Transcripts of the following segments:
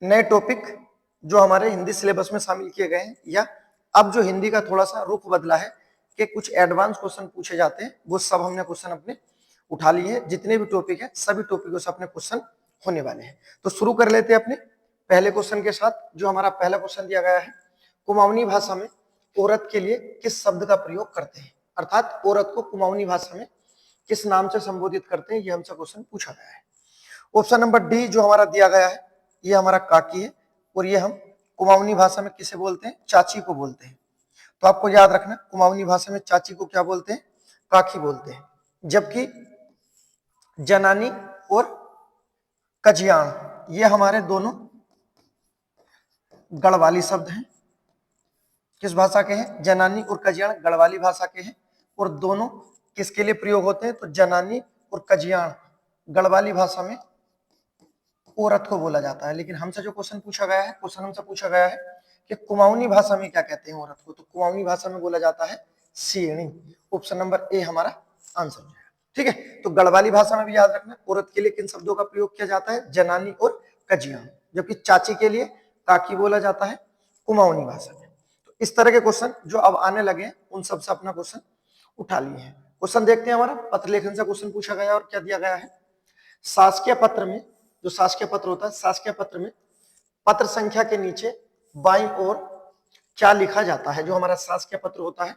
नए टॉपिक जो हमारे हिंदी सिलेबस में शामिल किए गए हैं, या अब जो हिंदी का थोड़ा सा रुख बदला है कि कुछ एडवांस क्वेश्चन पूछे जाते हैं, वो सब हमने क्वेश्चन अपने उठा लिए हैं। जितने भी टॉपिक है सभी टॉपिकों से अपने क्वेश्चन होने वाले हैं। तो शुरू कर लेते हैं अपने पहले क्वेश्चन के साथ। जो हमारा पहला क्वेश्चन दिया गया है, कुमाऊनी भाषा में औरत के लिए किस शब्द का प्रयोग करते हैं, अर्थात औरत को कुमाऊनी भाषा में किस नाम से संबोधित करते हैं, ये हमसे क्वेश्चन पूछा गया है। ऑप्शन नंबर डी जो हमारा दिया गया है, ये हमारा काकी है, और ये हम कुमाऊनी भाषा में किसे बोलते हैं, चाची को बोलते हैं। तो आपको याद रखना, कुमाऊनी भाषा में चाची को क्या बोलते हैं, काकी बोलते हैं। जबकि जनानी और कजियाण ये हमारे दोनों गढ़वाली शब्द हैं। किस भाषा के हैं, जनानी और कजियाण गढ़वाली भाषा के हैं, और दोनों किसके लिए प्रयोग होते हैं, तो जनानी और कजियाण गढ़वाली भाषा में औरत को बोला जाता है। लेकिन हमसे जो क्वेश्चन पूछा गया है, क्वेश्चन हमसे पूछा गया है कि कुमाऊनी भाषा में क्या कहते हैं औरत को, तो कुमाऊनी भाषा में बोला जाता है सीणी। ऑप्शन नंबर ए हमारा आंसर है। ठीक है, तो गढ़वाली भाषा में भी याद रखना, औरत के लिए किन शब्दों का प्रयोग किया जाता है, जनानी और कजियाण, जबकि चाची के लिए काकी बोला जाता है कुमाऊनी भाषा में। तो इस तरह के क्वेश्चन जो अब आने लगे हैं, उन सबसे अपना क्वेश्चन उठा लिए हैं। क्वेश्चन देखते हैं, हमारा पत्र लेखन से क्वेश्चन पूछा गया और क्या दिया गया है। शासकीय पत्र में, जो शासकीय पत्र होता है, शासकीय पत्र में पत्र संख्या के नीचे बाईं ओर क्या लिखा जाता है। जो हमारा शासकीय पत्र होता है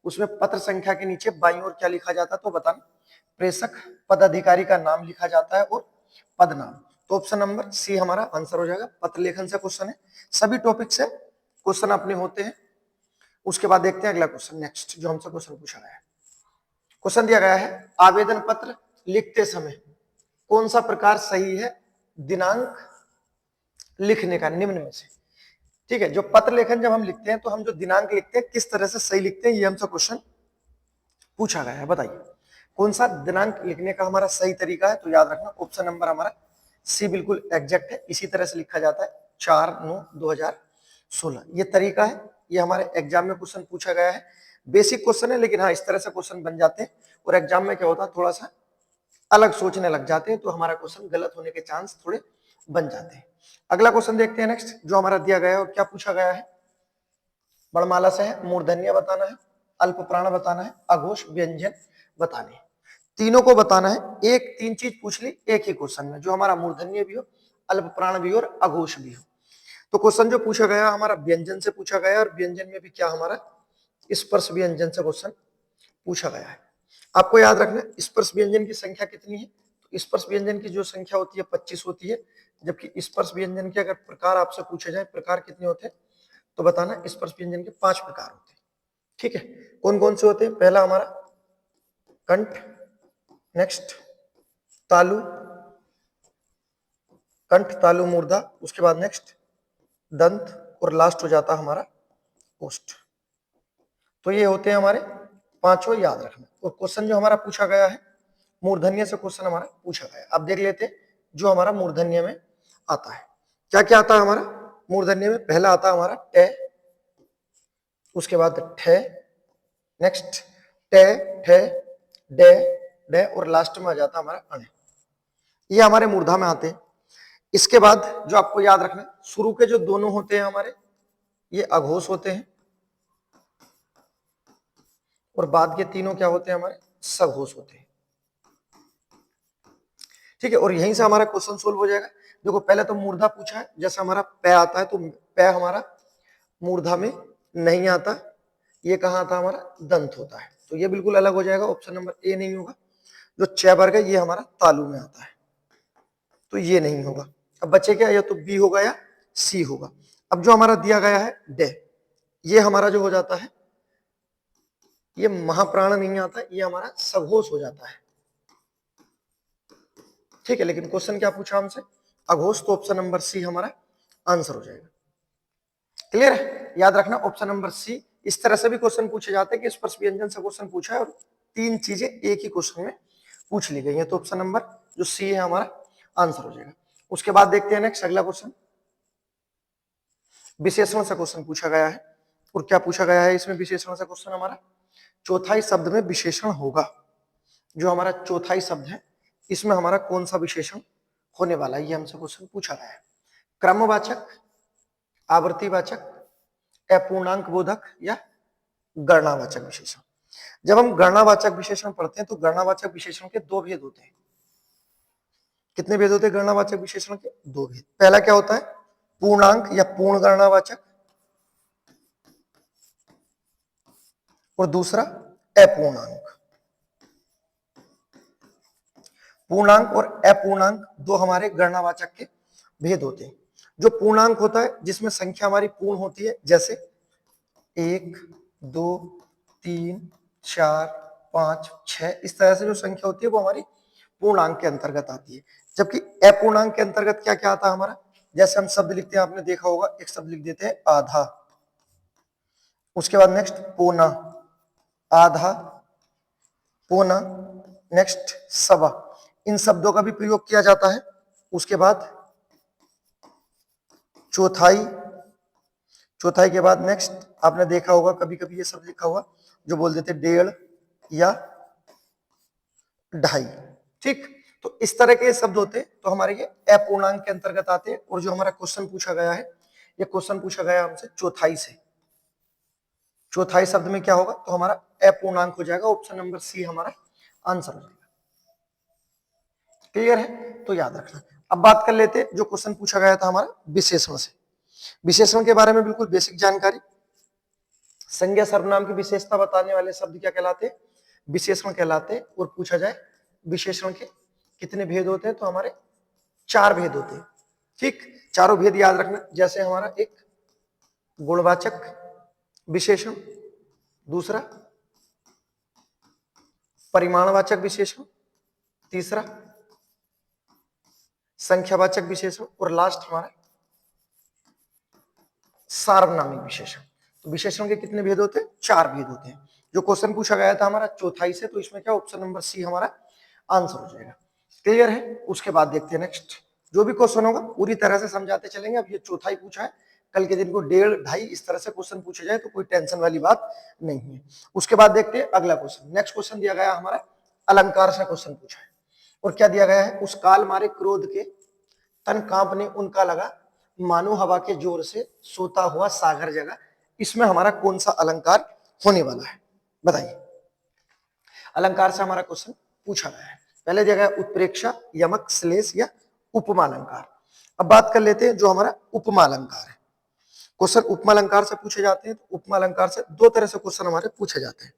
उसमें पत्र संख्या के नीचे बाईं ओर क्या लिखा जाता है, तो बताना। प्रेषक पदाधिकारी का नाम लिखा जाता है और पद नाम। तो ऑप्शन नंबर सी हमारा आंसर हो जाएगा। पत्र लेखन से क्वेश्चन है, सभी टॉपिक से क्वेश्चन अपने होते हैं। उसके बाद देखते हैं अगला क्वेश्चन, नेक्स्ट जो हमसे क्वेश्चन पूछा गया है। क्वेश्चन दिया गया है, आवेदन पत्र लिखते समय कौन सा प्रकार सही है दिनांक लिखने का निम्न में से। ठीक है, जो पत्र लेखन जब हम लिखते हैं तो हम जो दिनांक लिखते हैं किस तरह से सही लिखते हैं, ये हमसे क्वेश्चन पूछा गया है। बताइए कौन सा दिनांक लिखने का हमारा सही तरीका है, तो याद रखना ऑप्शन नंबर हमारा सी बिल्कुल एग्जैक्ट है। इसी तरह से लिखा जाता है 4/9/2016, ये तरीका है। ये हमारे एग्जाम में क्वेश्चन पूछा गया है। बेसिक क्वेश्चन है, लेकिन हाँ इस तरह से क्वेश्चन बन जाते हैं, और एग्जाम में क्या होता है थोड़ा सा अलग सोचने लग जाते हैं, तो हमारा क्वेश्चन गलत होने के चांस थोड़े बन जाते हैं। अगला क्वेश्चन देखते हैं नेक्स्ट जो हमारा दिया गया है, और क्या पूछा गया है। वर्णमाला से है, मूर्धन्य बताना है, अल्प प्राण बताना है, अघोष व्यंजन बताने हैं। तीनों को बताना है। एक 3 चीज पूछ ली एक ही क्वेश्चन में, जो हमारा मूर्धन्य भी हो, अल्प प्राण भी हो और अघोष भी हो। तो क्वेश्चन जो पूछा गया हमारा व्यंजन से पूछा गया, और व्यंजन में भी क्या हमारा स्पर्श व्यंजन से क्वेश्चन पूछा गया है। आपको याद रखना स्पर्श व्यंजन की संख्या कितनी है, तो स्पर्श व्यंजन की जो संख्या होती है 25 होती है। जबकि स्पर्श व्यंजन के अगर प्रकार आपसे पूछे जाए, प्रकार कितने होते हैं, तो बताना स्पर्श व्यंजन के 5 प्रकार होते हैं। ठीक है, कौन कौन से होते हैं। पहला हमारा कंठ, नेक्स्ट तालु, कंठ तालु मूर्धा, उसके बाद नेक्स्ट दंत, और लास्ट हो जाता हमारा ओष्ठ। तो ये होते हैं हमारे पांचों, याद रखना। और क्वेश्चन जो हमारा पूछा गया है मूर्धन्य से क्वेश्चन हमारा पूछा गया है। अब देख लेते हैं जो हमारा मूर्धन्य में आता है। क्या क्या आता है हमारा मूर्धन्य में। पहला आता है हमारा टे, उसके बाद ठे, नेक्स्ट टे ठे डे डे, और लास्ट में आ जाता है हमारा अणे। ये हमारे मूर्धा में आते हैं। इसके बाद जो आपको याद रखना, शुरू के जो दोनों होते हैं हमारे ये अघोष होते हैं, और बाद के तीनों क्या होते हैं हमारे सघोष होते हैं। ठीक है, और यहीं से हमारा क्वेश्चन सोल्व हो जाएगा। देखो पहले तो मूर्धा पूछा है, जैसे हमारा पै आता है तो पै हमारा मूर्धा में नहीं आता, ये कहाँ आता हमारा दंत होता है, तो ये बिल्कुल अलग हो जाएगा। ऑप्शन नंबर ए नहीं होगा। जो च वर्ग है ये हमारा तालु में आता है, तो ये नहीं होगा। अब बचे क्या, या तो बी होगा या सी होगा। अब जो हमारा दिया गया है डे, ये हमारा जो हो जाता है ये महाप्राण नहीं आता, ये हमारा सघोष हो जाता है। ठीक है, लेकिन क्वेश्चन क्या पूछा हमसे, अघोष, तो ऑप्शन नंबर सी हमारा आंसर हो जाएगा। क्लियर है, याद रखना ऑप्शन नंबर सी। इस तरह से भी क्वेश्चन पूछे जाते हैं कि स्पर्श व्यंजन से क्वेश्चन पूछा है और 3 चीजें एक ही क्वेश्चन में पूछ ली गई हैं, तो ऑप्शन नंबर जो सी है हमारा आंसर हो जाएगा। उसके बाद देखते हैं नेक्स्ट अगला क्वेश्चन, विशेषण से क्वेश्चन पूछा गया है। और क्या पूछा गया है इसमें विशेषण से क्वेश्चन हमारा, चौथाई शब्द में विशेषण होगा। जो हमारा चौथाई शब्द है इसमें हमारा कौन सा विशेषण होने वाला है, ये हमसे क्वेश्चन पूछा गया है। क्रमवाचक, आवृत्तिवाचक, अपूर्णांक बोधक या गणनावाचक विशेषण। जब हम गणनावाचक विशेषण पढ़ते हैं तो गणनावाचक विशेषण के दो भेद होते हैं। कितने भेद होते हैं गणनावाचक विशेषण के? दो भेद। पहला क्या होता है? पूर्णांक या पूर्ण गणनावाचक, और दूसरा अपूर्णांक। पूर्णांक और अपूर्णांक दो हमारे गणनावाचक के भेद होते हैं। जो पूर्णांक होता है जिसमें संख्या हमारी पूर्ण होती है, जैसे 1, 2, 3, 4, 5, 6, इस तरह से जो संख्या होती है वो हमारी पूर्णांक के अंतर्गत आती है। जबकि अपूर्णांक के अंतर्गत क्या क्या आता है हमारा? जैसे हम शब्द लिखते हैं, आपने देखा होगा, एक शब्द लिख देते हैं आधा, उसके बाद नेक्स्ट पौना, आधा, पौना, नेक्स्ट सवा, इन शब्दों का भी प्रयोग किया जाता है। उसके बाद चौथाई, चौथाई के बाद नेक्स्ट आपने देखा होगा कभी कभी ये शब्द लिखा हुआ जो बोल देते डेढ़ या ढाई। ठीक, तो इस तरह के शब्द होते तो हमारे ये अपूर्णांक के अंतर्गत आते हैं। और जो हमारा क्वेश्चन पूछा गया है, ये क्वेश्चन पूछा गया हमसे चौथाई से। चौथाई शब्द में क्या होगा? तो हमारा अपूर्णांक हो जाएगा। ऑप्शन नंबर सी हमारा आंसर हो जाएगा। क्लियर है? तो याद रखना। अब बात कर लेते हैं जो क्वेश्चन पूछा गया था हमारा विशेषण से। विशेषण के बारे में बिल्कुल बेसिक जानकारी। संज्ञा सर्वनाम की विशेषता बताने वाले शब्द क्या कहलाते? विशेषण कहलाते। और पूछा जाए विशेषण के कितने भेद होते हैं, तो हमारे 4 भेद होते हैं। ठीक, चारों भेद याद रखना। जैसे हमारा एक गुणवाचक विशेषण, दूसरा परिमाणवाचक विशेषण, तीसरा संख्यावाचक विशेषण, और लास्ट हमारा सार्वनामिक विशेषण। तो विशेषण के कितने भेद होते हैं? 4 भेद होते हैं। जो क्वेश्चन पूछा गया था हमारा चौथाई से, तो इसमें क्या ऑप्शन नंबर सी हमारा आंसर हो जाएगा। क्लियर है? उसके बाद देखते हैं नेक्स्ट। जो भी क्वेश्चन होगा पूरी तरह से समझाते चलेंगे। अब ये चौथाई पूछा है, कल के दिन को डेढ़ ढाई इस तरह से क्वेश्चन पूछे जाए तो कोई टेंशन वाली बात नहीं है। उसके बाद देखते हैं अगला क्वेश्चन। नेक्स्ट क्वेश्चन दिया गया हमारा अलंकार से क्वेश्चन पूछा है। और क्या दिया गया है? उस काल मारे क्रोध के तन कांपने उनका लगा, मानो हवा के जोर से सोता हुआ सागर जगा। इसमें हमारा कौन सा अलंकार होने वाला है? बताइए। अलंकार से हमारा क्वेश्चन पूछा गया है। पहले दिया गया उत्प्रेक्षा, यमक, श्लेष या उपमा अलंकार। अब बात कर लेते हैं जो हमारा उपमा अलंकार है। क्वेश्चन उपमा अलंकार से पूछे जाते हैं। तो उपमा अलंकार से दो तरह से क्वेश्चन हमारे पूछे जाते हैं।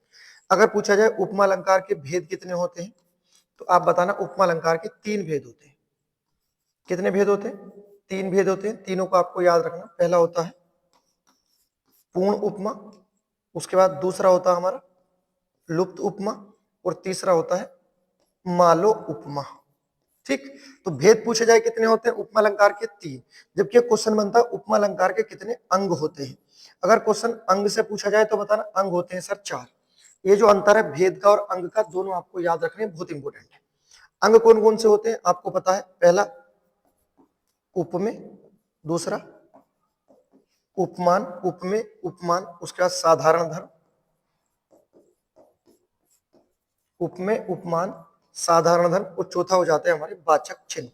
अगर पूछा जाए उपमा अलंकार के भेद कितने होते हैं, तो आप बताना उपमा अलंकार के 3 भेद होते हैं। कितने भेद होते हैं? 3 भेद होते हैं। तीनों को आपको याद रखना। पहला होता है पूर्ण उपमा, उसके बाद दूसरा होता है हमारा लुप्त उपमा, और तीसरा होता है मालो उपमा। ठीक, तो भेद पूछे जाए कितने होते हैं उपमा अलंकार के? 3। जबकि क्वेश्चन बनता है उपमा अलंकार के कितने अंग होते हैं। अगर क्वेश्चन अंग से पूछा जाए तो बताना अंग होते हैं सर 4। ये जो अंतर है भेद का और अंग का, दोनों आपको याद रखने बहुत इंपॉर्टेंट है। अंग कौन कौन से होते हैं आपको पता है? पहला उपमेय, दूसरा उपमान, उपमेय, उपमान, उसके बाद साधारण धर्म, उपमेय, उपमान, साधारण धर्म, और चौथा हो जाता है हमारे वाचक चिन्ह।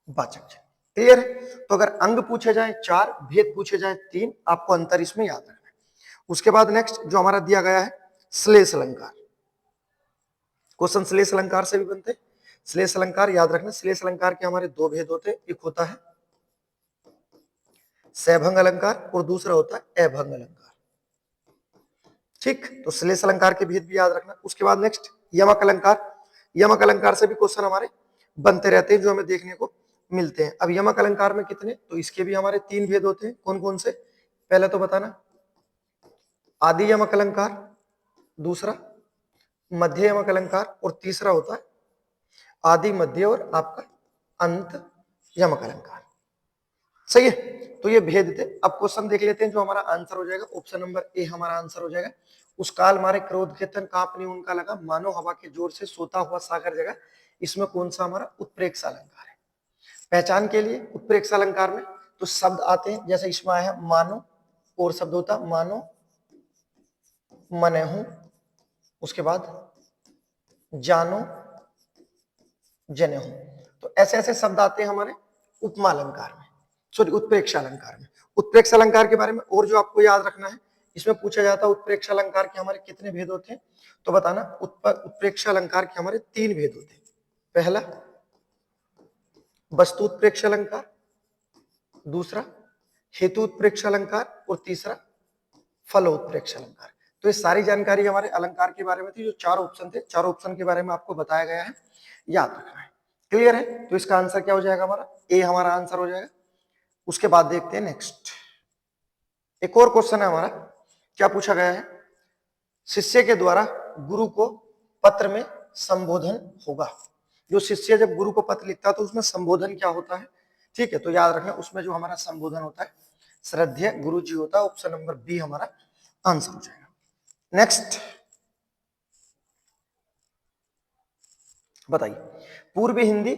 वाचक चिन्ह। क्लियर है? तो अगर अंग पूछे जाए 4, भेद पूछे जाए 3, आपको अंतर इसमें याद रखना है। उसके बाद नेक्स्ट जो हमारा दिया गया है श्लेष अलंकार। क्वेश्चन श्लेष अलंकार से भी बनते हैं। श्लेष अलंकार याद रखना। श्लेष अलंकार के हमारे 2 भेद होते हैं। एक होता है सैभंग अलंकार और दूसरा होता है अभंग अलंकार। ठीक, तो श्लेष अलंकार के भेद भी याद रखना। उसके बाद नेक्स्ट यमक अलंकार। यमक अलंकार से भी क्वेश्चन हमारे बनते रहते हैं जो हमें देखने को मिलते हैं। अब यमक अलंकार में कितने? तो इसके भी हमारे 3 भेद होते हैं। कौन कौन से? पहले तो बताना आदि यमक अलंकार, दूसरा मध्य यमक अलंकार, और तीसरा होता है आदि, मध्य और आपका अंत यमक अलंकार। सही है? तो ये भेद थे। अब क्वेश्चन देख लेते हैं जो हमारा आंसर हो जाएगा। ऑप्शन नंबर ए हमारा आंसर हो जाएगा। उस काल मारे क्रोध के तन कांपने उनका लगा, मानो हवा के जोर से सोता हुआ सागर जगा। इसमें कौन सा हमारा उत्प्रेक्षा अलंकार है? पहचान के लिए उत्प्रेक्षा अलंकार में तो शब्द आते हैं, जैसे इसमें आया है मानो, और शब्द होता मानो, मनहूं, उसके बाद जानो, जनहूं। तो ऐसे ऐसे शब्द आते हैं हमारे उपमा अलंकार में, सॉरी उत्प्रेक्ष अलंकार में। उत्प्रेक्ष अलंकार के बारे में और जो आपको याद रखना है, इसमें पूछा जाता है उत्प्रेक्ष अलंकार के हमारे कितने भेद होते हैं, तो बताना उत्प्रेक्ष अलंकार के हमारे 3 भेद होते हैं। पहला वस्तु उत्प्रेक्ष अलंकार, दूसरा हेतु उत्प्रेक्ष अलंकार और तीसरा फल उत्प्रेक्ष अलंकार। तो ये सारी जानकारी हमारे अलंकार के बारे में थी, जो 4 ऑप्शन थे, 4 ऑप्शन के बारे में आपको बताया गया है, याद रखना है। क्लियर है? तो इसका आंसर क्या हो जाएगा हमारा, ए हमारा आंसर हो जाएगा। उसके बाद देखते हैं नेक्स्ट, एक और क्वेश्चन है हमारा, क्या पूछा गया है, शिष्य के द्वारा गुरु को पत्र में संबोधन होगा। जो शिष्य जब गुरु को पत्र लिखता है तो उसमें संबोधन क्या होता है, ठीक है, तो याद रखना उसमें जो हमारा संबोधन होता है श्रद्धेय गुरु जी होता है। ऑप्शन नंबर बी हमारा आंसर हो जाएगा। नेक्स्ट बताइए, पूर्वी हिंदी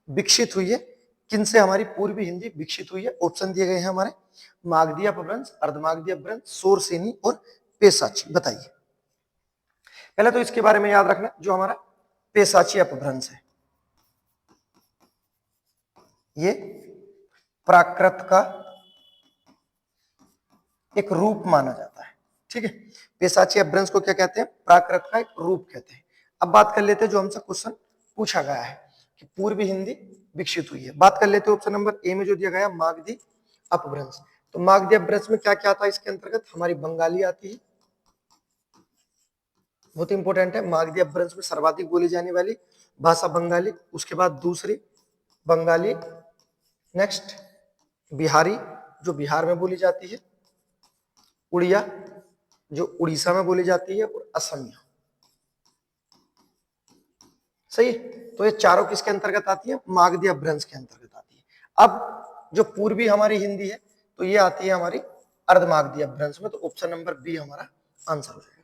विकसित हुई है किनसे, हमारी पूर्वी हिंदी विकसित हुई है। ऑप्शन दिए गए हैं हमारे मागधी अपभ्रंश, अर्धमागधी अपभ्रंश, शोरसेनी और पेशाची। बताइए, पहले तो इसके बारे में याद रखना, जो हमारा पेशाची अपभ्रंश है ये प्राकृत का एक रूप माना जाता है, ठीक है। पेशाची अपभ्रंश को क्या कहते हैं, प्राकृत का एक रूप कहते हैं। अब बात कर लेते हैं जो हमसे क्वेश्चन पूछा गया है कि पूर्वी हिंदी विकसित हुई है। बात कर लेते हैं ऑप्शन नंबर ए में जो दिया गया है मागधी अपभ्रंश। तो मागधी अपभ्रंश में क्या क्या आता है इसके अंतर्गत, हमारी बंगाली आती है, बहुत इंपॉर्टेंट है। मागधी अपभ्रंश में सर्वाधिक बोली जाने वाली भाषा बंगाली, उसके बाद दूसरी बंगाली, नेक्स्ट बिहारी जो बिहार में बोली जाती है, उड़िया जो उड़ीसा में बोली जाती है, और असमिया। सही, तो ये चारों किसके अंतर्गत आती है, मागधी अपभ्रंश के अंतर्गत आती है। अब जो पूर्वी हमारी हिंदी है तो ये आती है हमारी अर्धमागधी अपभ्रंश में, तो ऑप्शन नंबर बी हमारा आंसर हो जाएगा।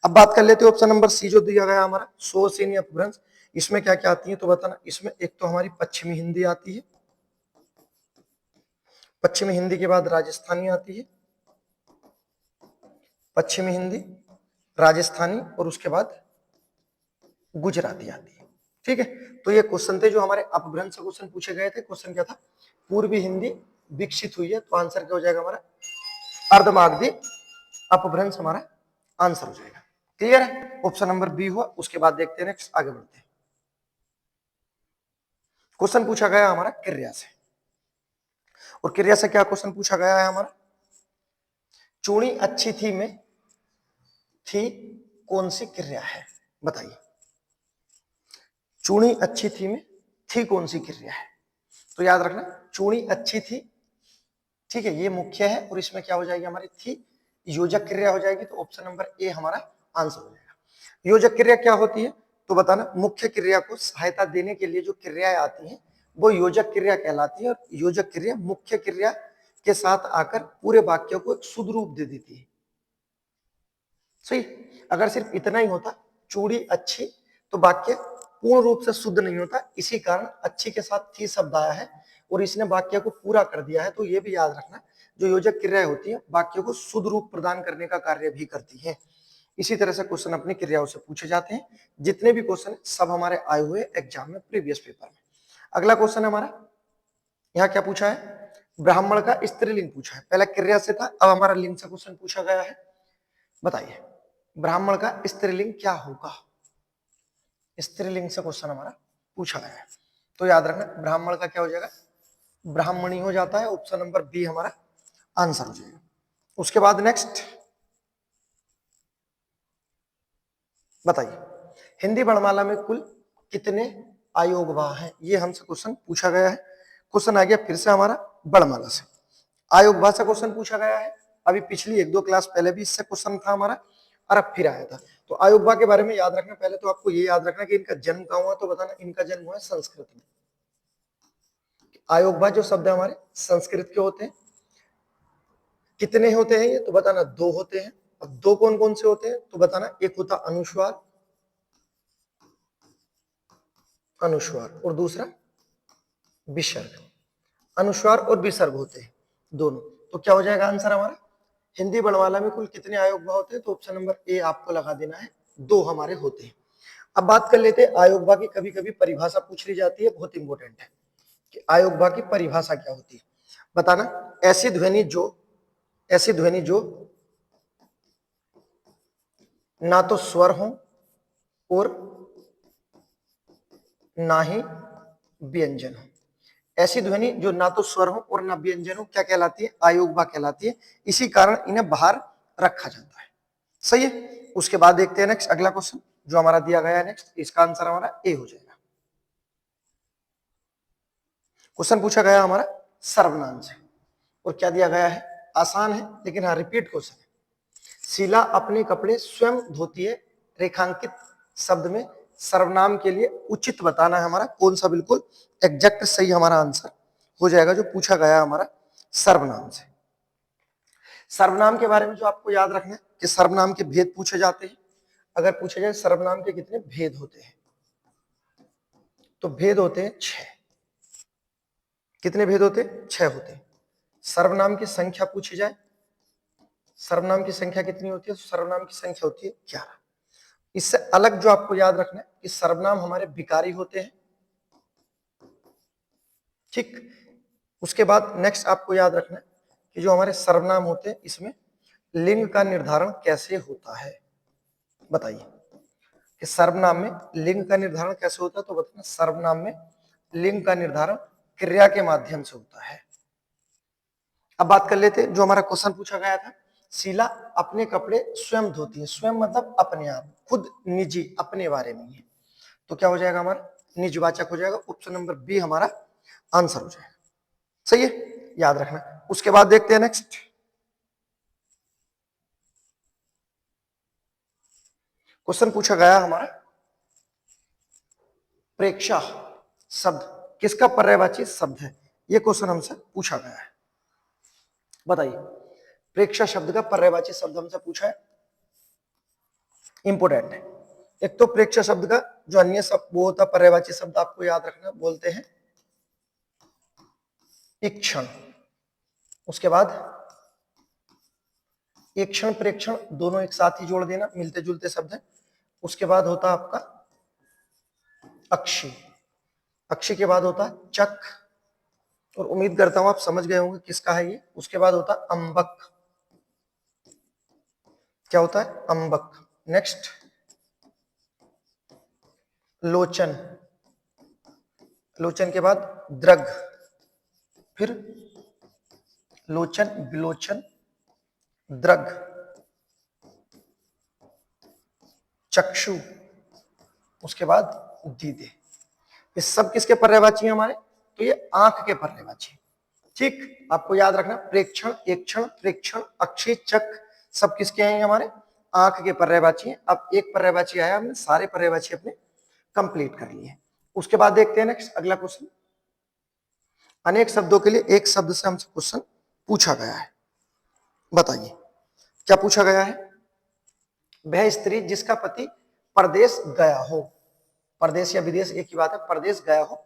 अब बात कर लेते हैं ऑप्शन नंबर सी जो दिया गया हमारा शोरसेनी अपभ्रंश, इसमें क्या क्या आती है तो बताना। इसमें एक तो हमारी पश्चिमी हिंदी आती है, पश्चिमी हिंदी के बाद राजस्थानी आती है, पश्चिमी हिंदी, राजस्थानी, और उसके बाद गुजराती आती है, ठीक है। तो ये क्वेश्चन थे जो हमारे अपभ्रंश से क्वेश्चन पूछे गए थे। क्वेश्चन क्या था, पूर्वी हिंदी विकसित हुई है, तो आंसर क्या हो जाएगा हमारा अर्धमागधी अपभ्रंश हमारा आंसर हो जाएगा। क्लियर है, ऑप्शन नंबर बी हुआ। उसके बाद देखते हैं नेक्स्ट, आगे बढ़ते हैं। क्वेश्चन पूछा गया हमारा क्रिया से, और क्रिया से क्या क्वेश्चन पूछा गया है हमारा, चूड़ी अच्छी थी में थी कौन सी क्रिया है। बताइए, चूड़ी अच्छी थी में थी कौन सी क्रिया है। तो याद रखना चूड़ी अच्छी थी, ठीक है, ये मुख्य है, और इसमें क्या हो जाएगी हमारी थी योजक क्रिया हो जाएगी, तो ऑप्शन नंबर ए हमारा आंसर हो जाएगा। योजक क्रिया क्या होती है तो बताना, मुख्य क्रिया को सहायता देने के लिए जो क्रियाएं आती हैं वो योजक क्रिया कहलाती है, और योजक क्रिया मुख्य क्रिया के साथ आकर पूरे वाक्य को एक शुद्ध रूप दे देती है। सही, अगर सिर्फ इतना ही होता चूड़ी अच्छी, तो वाक्य पूर्ण रूप से शुद्ध नहीं होता। इसी कारण अच्छी के साथ थी शब्द आया है और इसने वाक्य को पूरा कर दिया है। तो ये भी याद रखना, जो योजक क्रियाएं होती है वाक्य को शुद्ध रूप प्रदान करने का कार्य भी करती है। इसी तरह से क्वेश्चन अपनी क्रियाओं से पूछे जाते हैं। जितने भी क्वेश्चन सब हमारे आए हुए एग्जाम में प्रीवियस पेपर में। अगला क्वेश्चन हमारा यहाँ क्या पूछा है, ब्राह्मण का स्त्रीलिंग पूछा है। पहला क्रिया से था, अब हमारा लिंग से क्वेश्चन पूछा गया है। बताइए ब्राह्मण का स्त्रीलिंग क्या होगा। स्त्रीलिंग से क्वेश्चन हमारा पूछा गया है, तो याद रखना ब्राह्मण का क्या हो जाएगा, ब्राह्मणी हो जाता है। ऑप्शन नंबर बी हमारा आंसर हो जाएगा। उसके बाद नेक्स्ट बताइए, हिंदी वर्णमाला में कुल कितने आयोगवाह हैं। ये हमसे क्वेश्चन पूछा गया है। क्वेश्चन आ गया फिर से हमारा वर्णमाला से, आयोगवाह से क्वेश्चन पूछा गया है। अभी पिछली 1-2 क्लास पहले भी इससे क्वेश्चन था हमारा, और अब फिर आया था। तो आयोगवाह के बारे में याद रखना, पहले तो आपको ये याद रखना कि इनका जन्म कहाँ हुआ, तो बताना इनका जन्म हुआ है संस्कृत में। आयोगवाह जो शब्द है हमारे संस्कृत के होते हैं। कितने होते हैं ये तो बताना 2 होते हैं। अब 2 कौन कौन से होते हैं तो बताना, एक होता अनुस्वार, अनुस्वार, और दूसरा विसर्ग। अनुस्वार और विसर्ग होते हैं दोनों। तो क्या हो जाएगा आंसर हमारा, हिंदी वर्णमाला में कुल कितने आयोगवाह होते हैं, तो ऑप्शन नंबर ए आपको लगा देना है, 2 हमारे होते हैं। अब बात कर लेते हैं आयोगवा की। कभी कभी परिभाषा पूछ ली जाती है, बहुत इंपॉर्टेंट है कि आयोगवा की परिभाषा क्या होती है। बताना, ऐसी ध्वनि जो ना तो स्वर हो और ना ही व्यंजन हो। ऐसी ध्वनि जो ना तो स्वर हो और ना व्यंजन हो क्या कहलाती है? आयोगवा कहलाती है। इसी कारण इन्हें बाहर रखा जाता है। सही है। उसके बाद देखते हैं नेक्स्ट अगला क्वेश्चन जो हमारा दिया गया है नेक्स्ट, इसका आंसर हमारा ए हो जाएगा। क्वेश्चन पूछा गया हमारा सर्वनाम से, और क्या दिया गया है? आसान है लेकिन हाँ रिपीट क्वेश्चन है। शीला अपने कपड़े स्वयं धोती है, रेखांकित शब्द में सर्वनाम के लिए उचित बताना है हमारा कौन सा बिल्कुल एग्जैक्ट सही हमारा आंसर हो जाएगा जो पूछा गया हमारा सर्वनाम से। सर्वनाम के बारे में जो आपको याद रखना है कि सर्वनाम के भेद पूछे जाते हैं। अगर पूछे जाए सर्वनाम के कितने भेद होते हैं, तो भेद होते हैं 6। कितने भेद होते हैं? 6 होते हैं। सर्वनाम की संख्या पूछी जाए, सर्वनाम की संख्या कितनी होती है? सर्वनाम की संख्या होती है 11। इससे अलग जो आपको याद रखना है कि सर्वनाम हमारे विकारी होते हैं। ठीक। उसके बाद नेक्स्ट आपको याद रखना है कि जो हमारे सर्वनाम होते हैं इसमें लिंग का निर्धारण कैसे होता है। बताइए कि सर्वनाम में लिंग का निर्धारण कैसे होता है, तो बताना सर्वनाम में लिंग का निर्धारण क्रिया के माध्यम से होता है। अब बात कर लेते हैं जो हमारा क्वेश्चन पूछा गया था, शीला अपने कपड़े स्वयं धोती है। स्वयं मतलब अपने आप, खुद, निजी, अपने बारे में है। तो क्या हो जाएगा हमारा? निजवाचक हो जाएगा। ऑप्शन नंबर बी हमारा आंसर हो जाएगा। सही है, याद रखना। उसके बाद देखते हैं नेक्स्ट क्वेश्चन पूछा गया हमारा, प्रेक्षा शब्द किसका पर्यायवाची शब्द है? यह क्वेश्चन हमसे पूछा गया है। बताइए, प्रेक्षा शब्द का पर्यायवाची शब्द हमसे पूछा है, इंपोर्टेंट है। एक तो प्रेक्षा शब्द का जो अन्य शब्द वो होता पर्यायवाची शब्द आपको याद रखना, बोलते हैं इक्षण। उसके बाद इक्षण प्रेक्षण दोनों एक साथ ही जोड़ देना, मिलते जुलते शब्द है। उसके बाद होता आपका अक्षी, अक्षी के बाद होता चक, और उम्मीद करता हूं आप समझ गए होंगे किसका है ये। उसके बाद होता अंबक। क्या होता है? अंबक। नेक्स्ट लोचन, लोचन के बाद द्रग, फिर लोचन, विलोचन, द्रग, चक्षु, उसके बाद दीदे। ये सब किसके पर्यायवाची हैं हमारे? तो ये आंख के पर्यायवाची। ठीक, आपको याद रखना प्रेक्षण, एकक्षण, प्रेक्षण, अक्षी, चक सब किसके हैं? हमारे आंख के पर्यायवाची हैं। अब एक पर्यायवाची आया, हमने सारे पर्यायवाची अपने कंप्लीट कर लिए। उसके बाद देखते हैं नेक्स्ट अगला क्वेश्चन। अनेक शब्दों के लिए एक शब्द से हमसे क्वेश्चन पूछा गया है। बताइए क्या पूछा गया है? वह स्त्री जिसका पति परदेश गया हो, परदेश या विदेश एक ही बात है, परदेश गया हो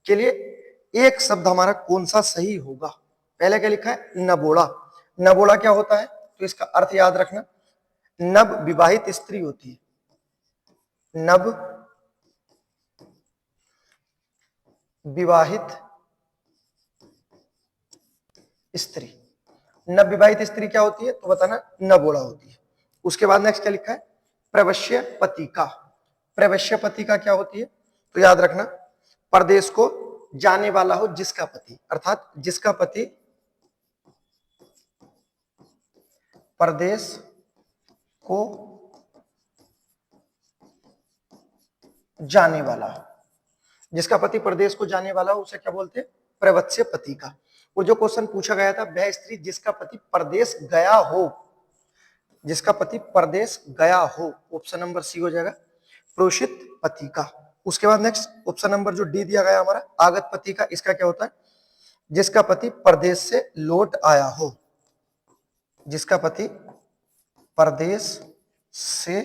के लिए एक शब्द हमारा कौन सा सही होगा? पहले क्या लिखा है? नबोड़ा। नबोड़ा क्या होता है? तो इसका अर्थ याद रखना, नव विवाहित स्त्री होती है। नव विवाहित स्त्री, नव विवाहित स्त्री क्या होती है? तो बताना नबोड़ा होती है। उसके बाद नेक्स्ट क्या लिखा है? प्रवश्य पतिका। प्रवश्य पतिका क्या होती है? तो याद रखना परदेश को जाने वाला हो जिसका पति, अर्थात जिसका पति परदेश को जाने वाला हो, जिसका पति परदेश को जाने वाला हो उसे क्या बोलते हैं? प्रवत्स्य पतिका। वो जो क्वेश्चन पूछा गया था, वह स्त्री जिसका पति परदेश गया हो, जिसका पति परदेश गया हो, ऑप्शन नंबर सी हो जाएगा, प्रोषित पति का। उसके बाद नेक्स्ट ऑप्शन नंबर जो डी दिया गया हमारा आगत पति का, इसका क्या होता है? जिसका पति परदेश से लौट आया हो, जिसका पति परदेश से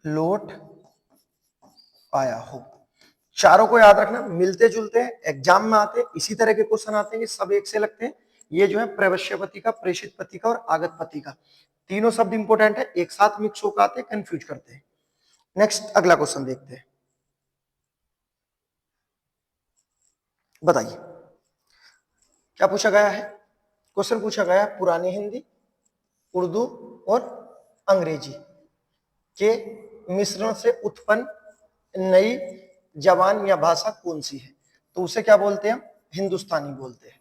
लौट आया हो। चारों को याद रखना, मिलते जुलते हैं, एग्जाम में आते हैं, इसी तरह के क्वेश्चन आते हैं, सब एक से लगते हैं। ये जो है प्रवश्य पति का, प्रेषित पति का और आगत पति का, तीनों शब्द इंपॉर्टेंट है, एक साथ मिक्स होकर आते हैं, कंफ्यूज करते हैं। नेक्स्ट अगला क्वेश्चन देखते हैं। बताइए क्या पूछा गया है। क्वेश्चन पूछा गया है पुरानी हिंदी, उर्दू और अंग्रेजी के मिश्रण से उत्पन्न नई जबान या भाषा कौन सी है। तो उसे क्या बोलते हैं हम, हिंदुस्तानी बोलते हैं।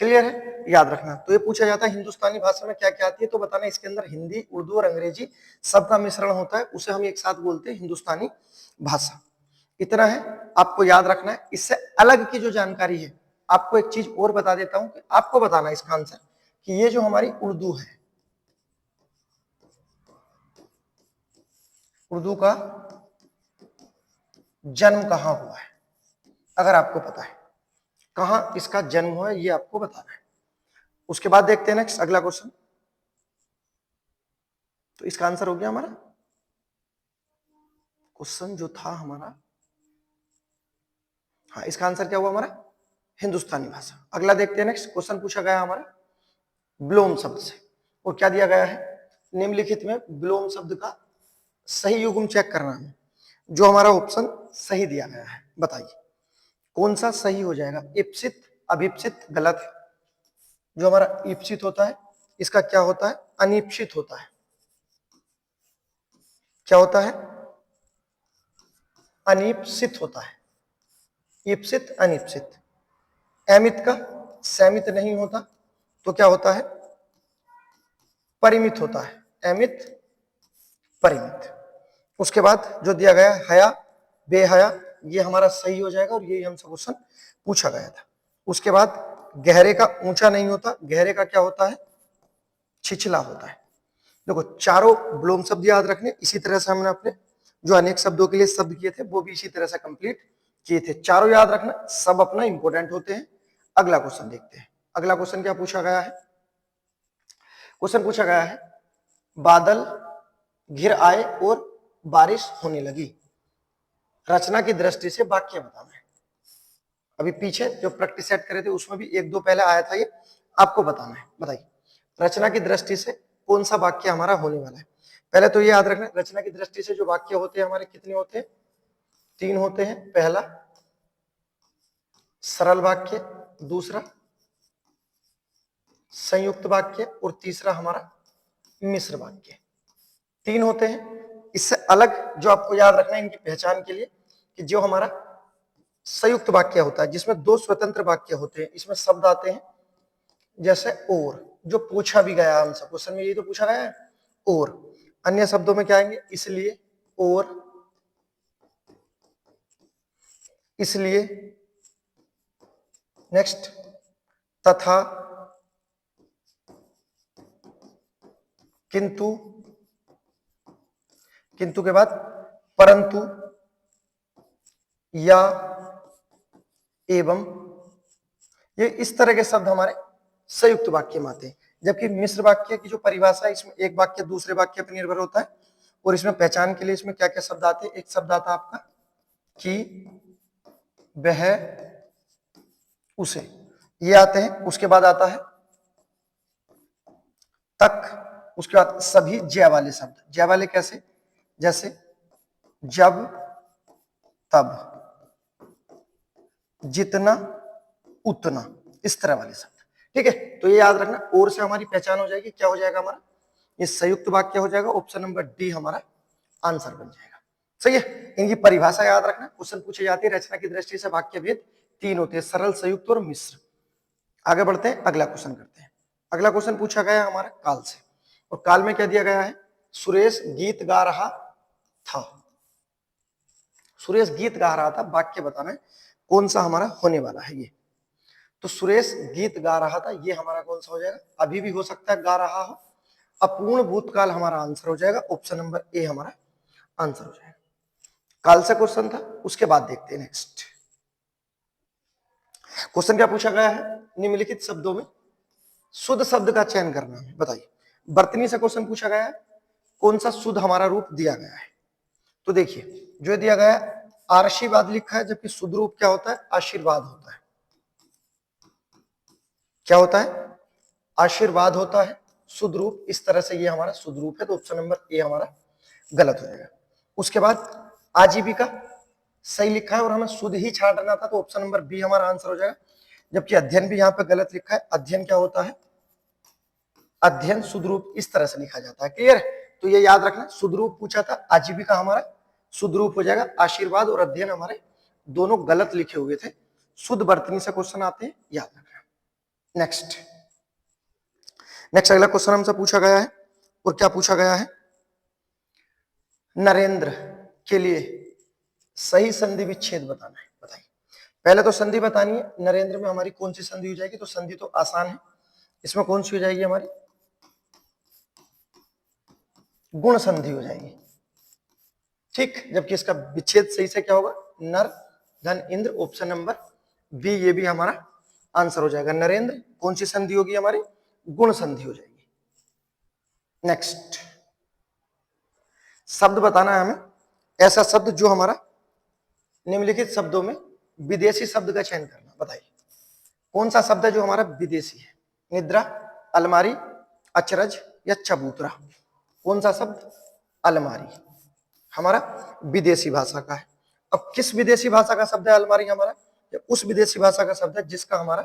क्लियर है, याद रखना। तो ये पूछा जाता है हिंदुस्तानी भाषा में क्या क्या आती है, तो बताना इसके अंदर हिंदी, उर्दू और अंग्रेजी सबका मिश्रण होता है, उसे हम एक साथ बोलते हैं हिंदुस्तानी भाषा। इतना है आपको याद रखना है। इससे अलग की जो जानकारी है, आपको एक चीज और बता देता हूं कि आपको बताना है इसका आंसर कि ये जो हमारी उर्दू है, उर्दू का जन्म कहां हुआ है। अगर आपको पता है कहां इसका जन्म हुआ है, ये आपको बताना है। उसके बाद देखते हैं नेक्स्ट अगला क्वेश्चन। तो इसका आंसर हो गया हमारा, क्वेश्चन जो था हमारा, हाँ इसका आंसर क्या हुआ हमारा, हिंदुस्तानी भाषा। अगला देखते हैं नेक्स्ट क्वेश्चन पूछा गया हमारा विलोम शब्द से, और क्या दिया गया है, निम्नलिखित में विलोम शब्द का सही युग्म चेक करना है। जो हमारा ऑप्शन सही दिया गया है, बताइए कौन सा सही हो जाएगा। इप्सित, अभिप्सित गलत है। जो हमारा इप्सित होता है इसका क्या होता है, अनिप्सित होता है। क्या होता है, अनिप्सित होता है। इप्सित, अनिप्सित। अमित का सैमित नहीं होता, तो क्या होता है, परिमित होता है। अमित, परिमित। उसके बाद जो दिया गया हया, बेहया, ये हमारा सही हो जाएगा और ये हमसे क्वेश्चन पूछा गया था। उसके बाद गहरे का ऊंचा नहीं होता, गहरे का क्या होता है, छिछला होता है। देखो चारों विलोम शब्द याद रखने, इसी तरह से हमने अपने जो अनेक शब्दों के लिए शब्द किए थे वो भी इसी तरह से कंप्लीट किए थे। चारों याद रखना, सब अपना इंपॉर्टेंट होते हैं। अगला क्वेश्चन देखते हैं। अगला क्वेश्चन क्या पूछा गया है, क्वेश्चन पूछा गया है बादल घिर आए और बारिश होने लगी, रचना की दृष्टि से वाक्य बताना है। अभी पीछे जो प्रैक्टिस सेट करे थे उसमें भी एक दो पहले आया था, ये आपको बताना है। बताइए रचना की दृष्टि से कौन सा वाक्य हमारा होने वाला है। पहले तो ये याद रखना, रचना की दृष्टि से जो वाक्य होते हैं हमारे कितने होते हैं, 3 होते हैं। पहला सरल वाक्य, दूसरा संयुक्त वाक्य और तीसरा हमारा मिश्र वाक्य। 3 होते हैं। इससे अलग जो आपको याद रखना है इनकी पहचान के लिए, कि जो हमारा संयुक्त वाक्य होता है जिसमें 2 स्वतंत्र वाक्य होते हैं, इसमें शब्द आते हैं जैसे और, जो पूछा भी गया हमसे क्वेश्चन में, यही तो पूछा गया है और। अन्य शब्दों में क्या आएंगे, इसलिए, और, इसलिए, नेक्स्ट तथा, किंतु, किंतु के बाद परंतु, या, एवं। ये इस तरह के शब्द हमारे संयुक्त वाक्य में आते हैं। जबकि मिश्र वाक्य की जो परिभाषा है, इसमें एक वाक्य दूसरे वाक्य पर निर्भर होता है, और इसमें पहचान के लिए इसमें क्या क्या शब्द आते हैं। एक शब्द आता है आपका कि, वह, उसे, ये आते हैं। उसके बाद आता है तक, उसके बाद सभी जय वाले शब्द। जय वाले कैसे, जैसे जब, तब, जितना, उतना, इस तरह वाले शब्द। ठीक है, तो ये याद रखना, और से हमारी पहचान हो जाएगी। क्या हो जाएगा हमारा, ये संयुक्त वाक्य हो जाएगा। ऑप्शन नंबर डी हमारा आंसर बन जाएगा। सही है, इनकी परिभाषा याद रखना। क्वेश्चन पूछे जाते हैं रचना की दृष्टि से वाक्य भेद 3 होते हैं, सरल, संयुक्त और मिश्र। आगे बढ़ते हैं, अगला क्वेश्चन करते हैं। अगला क्वेश्चन पूछा गया हमारा काल से, और काल में क्या दिया गया है, सुरेश गीत गा रहा था। सुरेश गीत गा रहा था, वाक्य बताना है कौन सा हमारा होने वाला है ये। तो सुरेश गीत गा रहा था, ये हमारा कौन सा हो जाएगा, अभी भी हो सकता है गा रहा हो। अपूर्ण भूतकाल हमारा आंसर हो जाएगा। ऑप्शन नंबर ए हमारा आंसर हो जाएगा। काल से क्वेश्चन था। उसके बाद देखते हैं नेक्स्ट क्वेश्चन क्या पूछा गया है, निम्नलिखित शब्दों में शुद्ध शब्द का चयन करना है। बताइए, वर्तनी से क्वेश्चन पूछा गया है, कौन सा शुद्ध हमारा रूप दिया गया है। तो देखिए जो दिया गया है आशीर्वाद लिखा है, जबकि शुद्ध रूप क्या होता है, आशीर्वाद होता है। क्या होता है, आशीर्वाद होता है शुद्ध रूप। इस तरह से ये हमारा शुद्ध रूप है, तो ऑप्शन नंबर ए हमारा गलत हो जाएगा। उसके बाद आजीविका सही लिखा है और हमें शुद्ध ही छांटना था, तो ऑप्शन नंबर बी हमारा आंसर हो जाएगा। जबकि अध्ययन भी यहाँ पे गलत लिखा है। अध्ययन क्या होता है? अध्ययन शुद्ध रूप इस तरह से लिखा जाता है। क्लियर है? तो ये याद रखना, शुद्ध रूप पूछा था, आजीविका हमारा शुद्ध रूप हो जाएगा। आशीर्वाद और अध्ययन हमारे दोनों गलत लिखे हुए थे। शुद्ध वर्तनी से क्वेश्चन आते हैं, याद रखना। नेक्स्ट अगला क्वेश्चन हमसे पूछा गया है, और क्या पूछा गया है? नरेंद्र के लिए सही संधि विच्छेद बताना है। बताइए, पहले तो संधि बतानी है। नरेंद्र में हमारी कौन सी संधि हो जाएगी? तो संधि तो आसान है, इसमें कौन सी हो जाएगी? हमारी गुण संधि हो जाएगी, ठीक। जबकि इसका विच्छेद सही से क्या होगा? नर धन इंद्र, ऑप्शन नंबर बी, ये भी हमारा आंसर हो जाएगा। नरेंद्र कौन सी संधि होगी? हमारी गुण संधि हो जाएगी। नेक्स्ट शब्द बताना है हमें, ऐसा शब्द जो हमारा निम्नलिखित शब्दों में विदेशी शब्द का चयन करना। बताइए कौन सा शब्द है जो हमारा विदेशी है? निद्रा, अलमारी, अचरज या चबूतरा? कौन सा शब्द? अलमारी हमारा विदेशी भाषा का है। अब किस विदेशी भाषा का शब्द है अलमारी हमारा? या उस विदेशी भाषा का शब्द है जिसका हमारा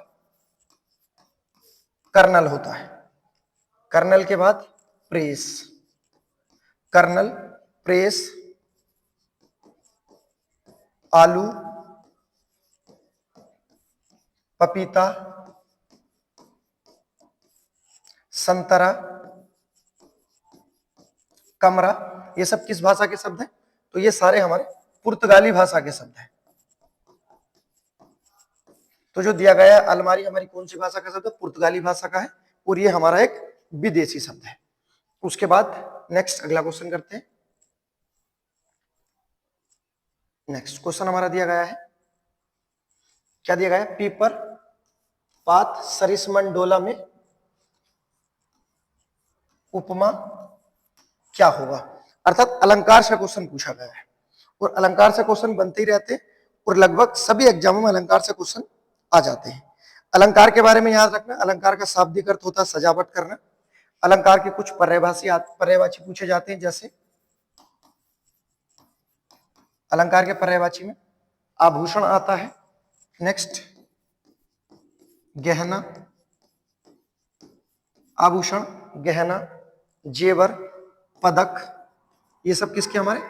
कर्नल होता है। कर्नल के बाद प्रेस, कर्नल, प्रेस, आलू, पपीता, संतरा, कमरा, ये सब किस भाषा के शब्द हैं? तो ये सारे हमारे पुर्तगाली भाषा के शब्द हैं। तो जो दिया गया है अलमारी हमारी कौन सी भाषा का शब्द है? पुर्तगाली भाषा का है, और ये हमारा एक विदेशी शब्द है। उसके बाद नेक्स्ट अगला क्वेश्चन करते हैं। नेक्स्ट क्वेश्चन हमारा दिया गया है, क्या दिया गया है? पीपर पात सरिसमंडोला में उपमा क्या होगा? अर्थात अलंकार से क्वेश्चन पूछा गया है, और अलंकार से क्वेश्चन बनते ही रहते हैं, और लगभग सभी एग्जामों में अलंकार से क्वेश्चन आ जाते हैं। अलंकार के बारे में याद रखना, अलंकार का शाब्दिक अर्थ होता है सजावट करना। अलंकार के कुछ पर्यायवाची पूछे जाते हैं, जैसे अलंकार के पर्यायवाची में आभूषण आता है, नेक्स्ट गहना, आभूषण, गहना, जेवर, पदक, ये सब किसके? हमारे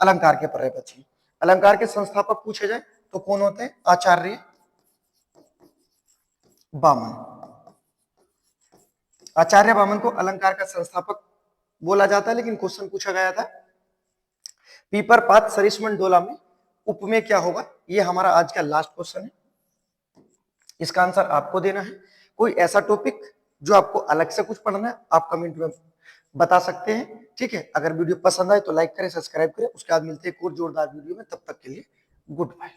अलंकार के पर्यायवाची। अलंकार के संस्थापक पूछे जाए तो कौन होते हैं? आचार्य वामन। आचार्य वामन को अलंकार का संस्थापक बोला जाता है, लेकिन क्वेश्चन पूछा गया था पीपर पात सरिसमंडोला में उपमेय क्या होगा? ये हमारा आज का लास्ट क्वेश्चन है, इसका आंसर आपको देना है। कोई ऐसा टॉपिक जो आपको अलग से कुछ पढ़ना है, आप कमेंट में बता सकते हैं, ठीक है। अगर वीडियो पसंद आए तो लाइक करें, सब्सक्राइब करें। उसके बाद मिलते हैं एक और जोरदार वीडियो में, तब तक के लिए गुड बाय।